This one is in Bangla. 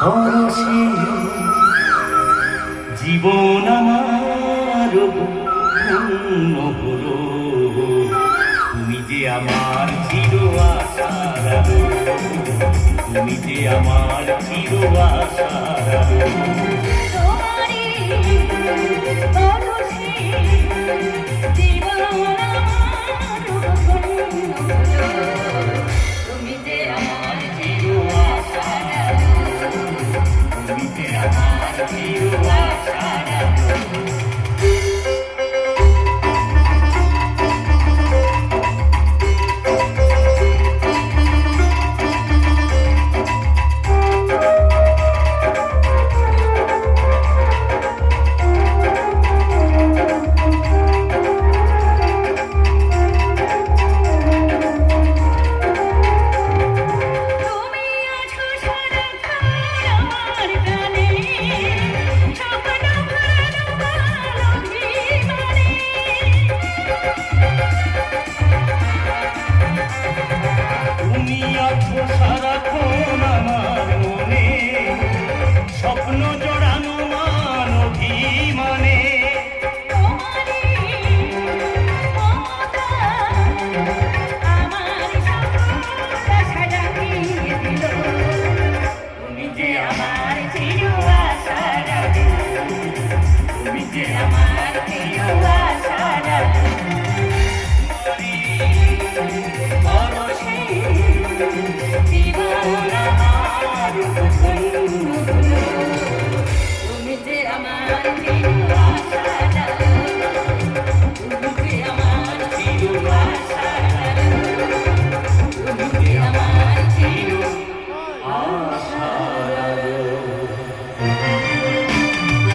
পরশে জীবন আমার পূর্ণ হলো, তুমি যে আমার চির আশার আলো, তুমি যে আমার চির আশার আলো। তুমি যে আমার চির আশার আলো, তুমি যে আমার চির আশার আলো। তুমি আছো সারাক্ষণ আমার মনে, স্বপ্ন জড়ানো মান অভিমানে। তুমি যে আমার চির আশার আলো, তুমি যে আমার চির আশার আলো। পরশে জীবন আমার পূর্ণ হলো, তুমি যে আমার চির